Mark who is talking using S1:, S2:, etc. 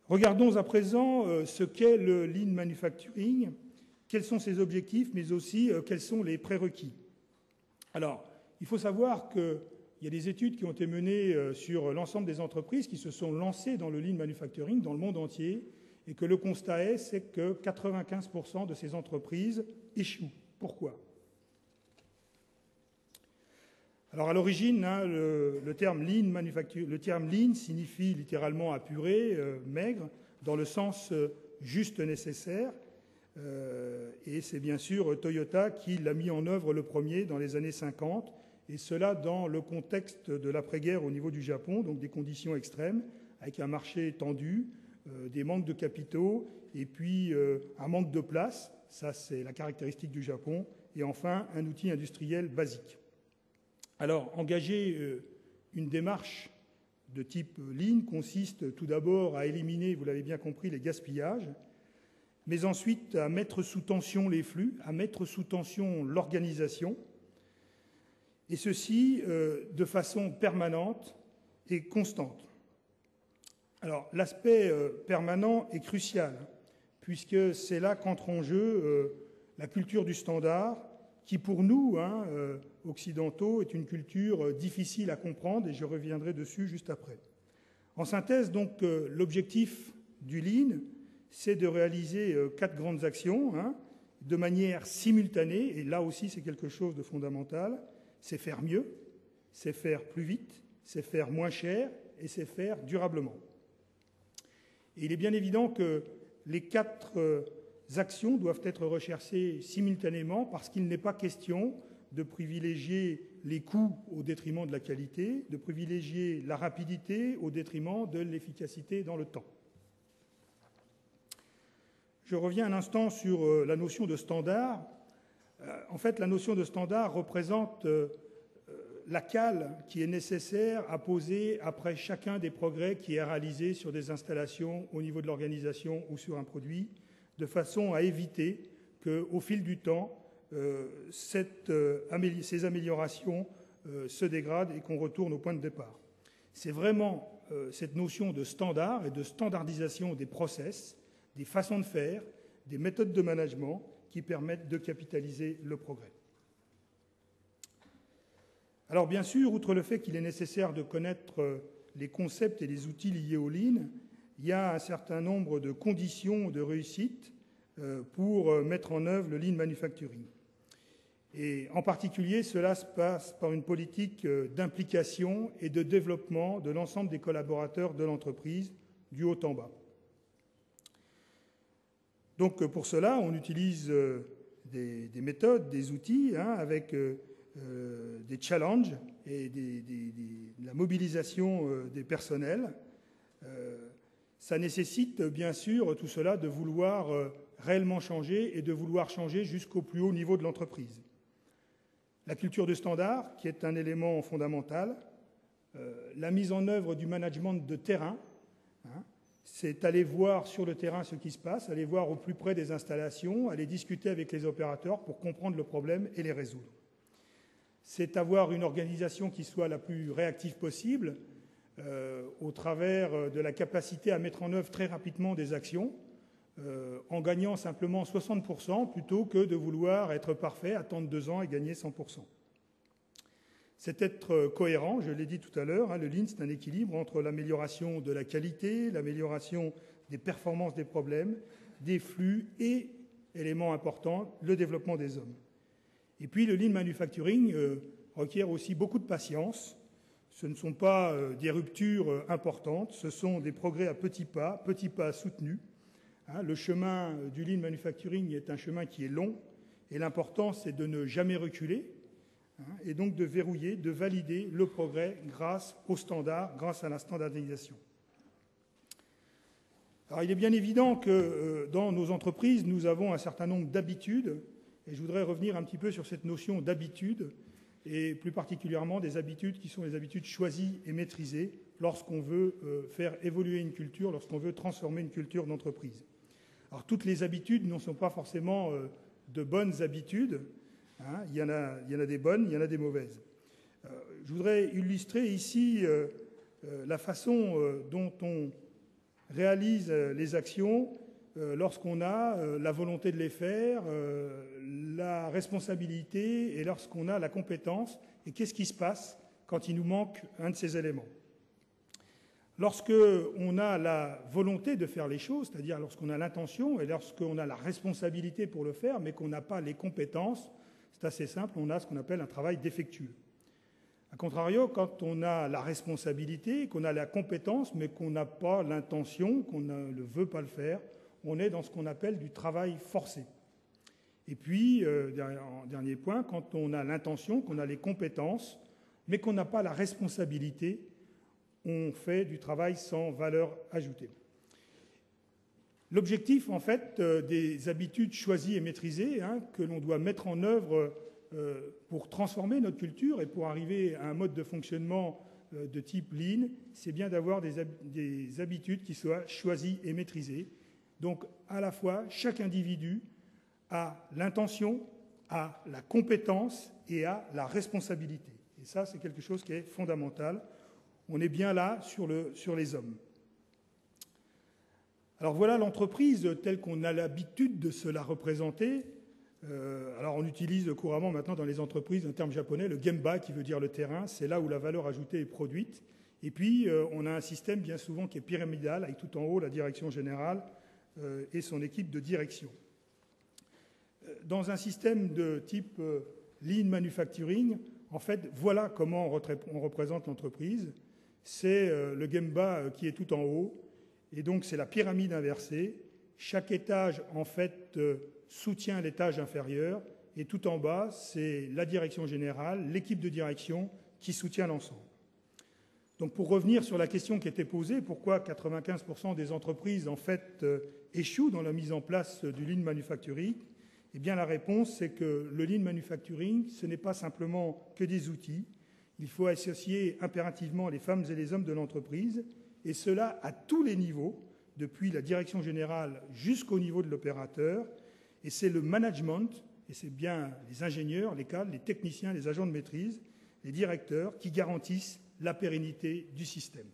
S1: Regardons à présent ce qu'est le lean manufacturing, quels sont ses objectifs, mais aussi quels sont les prérequis. Alors, il faut savoir qu'il y a des études qui ont été menées sur l'ensemble des entreprises qui se sont lancées dans le lean manufacturing dans le monde entier, et que le constat est, c'est que 95% de ces entreprises échouent. Pourquoi ? Alors à l'origine, le terme lean signifie littéralement apuré, maigre, dans le sens juste nécessaire. Et c'est bien sûr Toyota qui l'a mis en œuvre le premier dans les années 50, et cela dans le contexte de l'après-guerre au niveau du Japon, donc des conditions extrêmes, avec un marché tendu, des manques de capitaux, et puis un manque de place, ça c'est la caractéristique du Japon, et enfin un outil industriel basique. Alors, engager une démarche de type lean consiste tout d'abord à éliminer, vous l'avez bien compris, les gaspillages, mais ensuite à mettre sous tension les flux, à mettre sous tension l'organisation, et ceci de façon permanente et constante. Alors, l'aspect permanent est crucial, puisque c'est là qu'entre en jeu la culture du standard, qui pour nous, occidentaux, est une culture difficile à comprendre, et je reviendrai dessus juste après. En synthèse, donc, l'objectif du lean, c'est de réaliser 4 grandes actions, de manière simultanée, et là aussi c'est quelque chose de fondamental, c'est faire mieux, c'est faire plus vite, c'est faire moins cher, et c'est faire durablement. Et il est bien évident que les 4 actions doivent être recherchées simultanément parce qu'il n'est pas question de privilégier les coûts au détriment de la qualité, de privilégier la rapidité au détriment de l'efficacité dans le temps. Je reviens un instant sur la notion de standard. En fait, la notion de standard représente la cale qui est nécessaire à poser après chacun des progrès qui est réalisé sur des installations au niveau de l'organisation ou sur un produit, de façon à éviter qu'au fil du temps, ces améliorations se dégradent et qu'on retourne au point de départ. C'est vraiment cette notion de standard et de standardisation des process, des façons de faire, des méthodes de management qui permettent de capitaliser le progrès. Alors bien sûr, outre le fait qu'il est nécessaire de connaître les concepts et les outils liés au lean, il y a un certain nombre de conditions de réussite pour mettre en œuvre le lean manufacturing. Et en particulier, cela se passe par une politique d'implication et de développement de l'ensemble des collaborateurs de l'entreprise, du haut en bas. Donc pour cela, on utilise des méthodes, des outils, avec des challenges et de la mobilisation des personnels. Ça nécessite bien sûr tout cela de vouloir réellement changer et de vouloir changer jusqu'au plus haut niveau de l'entreprise. La culture de standard, qui est un élément fondamental, la mise en œuvre du management de terrain, c'est aller voir sur le terrain ce qui se passe, aller voir au plus près des installations, aller discuter avec les opérateurs pour comprendre le problème et les résoudre. C'est avoir une organisation qui soit la plus réactive possible, au travers de la capacité à mettre en œuvre très rapidement des actions, en gagnant simplement 60% plutôt que de vouloir être parfait, attendre 2 ans et gagner 100%. C'est être cohérent, je l'ai dit tout à l'heure, le lean c'est un équilibre entre l'amélioration de la qualité, l'amélioration des performances des problèmes, des flux et, élément important, le développement des hommes. Et puis le lean manufacturing requiert aussi beaucoup de patience. Ce ne sont pas des ruptures importantes, ce sont des progrès à petits pas soutenus. Le chemin du lean manufacturing est un chemin qui est long, et l'important c'est de ne jamais reculer, et donc de verrouiller, de valider le progrès grâce aux standards, grâce à la standardisation. Alors il est bien évident que dans nos entreprises, nous avons un certain nombre d'habitudes, et je voudrais revenir un petit peu sur cette notion d'habitude, et plus particulièrement des habitudes qui sont les habitudes choisies et maîtrisées lorsqu'on veut faire évoluer une culture, lorsqu'on veut transformer une culture d'entreprise. Alors toutes les habitudes ne sont pas forcément de bonnes habitudes, il y en a des bonnes, il y en a des mauvaises. Je voudrais illustrer ici la façon dont on réalise les actions lorsqu'on a la volonté de les faire, la responsabilité et lorsqu'on a la compétence. Et qu'est-ce qui se passe quand il nous manque un de ces éléments? Lorsqu'on a la volonté de faire les choses, c'est-à-dire lorsqu'on a l'intention et lorsqu'on a la responsabilité pour le faire, mais qu'on n'a pas les compétences, c'est assez simple, on a ce qu'on appelle un travail défectueux. A contrario, quand on a la responsabilité, qu'on a la compétence, mais qu'on n'a pas l'intention, qu'on ne veut pas le faire, on est dans ce qu'on appelle du travail forcé. Et puis, dernier point, quand on a l'intention, qu'on a les compétences, mais qu'on n'a pas la responsabilité, on fait du travail sans valeur ajoutée. L'objectif, en fait, des habitudes choisies et maîtrisées, que l'on doit mettre en œuvre pour transformer notre culture et pour arriver à un mode de fonctionnement de type Lean, c'est bien d'avoir des habitudes qui soient choisies et maîtrisées. Donc, à la fois, chaque individu a l'intention, a la compétence et a la responsabilité. Et ça, c'est quelque chose qui est fondamental. On est bien là sur les hommes. Alors voilà l'entreprise telle qu'on a l'habitude de se la représenter. Alors on utilise couramment maintenant dans les entreprises un terme japonais, le gemba, qui veut dire le terrain. C'est là où la valeur ajoutée est produite. Et puis on a un système bien souvent qui est pyramidal, avec tout en haut la direction générale et son équipe de direction. Dans un système de type Lean Manufacturing, en fait, voilà comment on représente l'entreprise. C'est le gemba qui est tout en haut, et donc c'est la pyramide inversée. Chaque étage, en fait, soutient l'étage inférieur, et tout en bas, c'est la direction générale, l'équipe de direction qui soutient l'ensemble. Donc pour revenir sur la question qui était posée, pourquoi 95% des entreprises, en fait, échouent dans la mise en place du Lean Manufacturing? Eh bien, la réponse, c'est que le Lean Manufacturing, ce n'est pas simplement que des outils. Il faut associer impérativement les femmes et les hommes de l'entreprise, et cela à tous les niveaux, depuis la direction générale jusqu'au niveau de l'opérateur. Et c'est le management, et c'est bien les ingénieurs, les cadres, les techniciens, les agents de maîtrise, les directeurs qui garantissent la pérennité du système.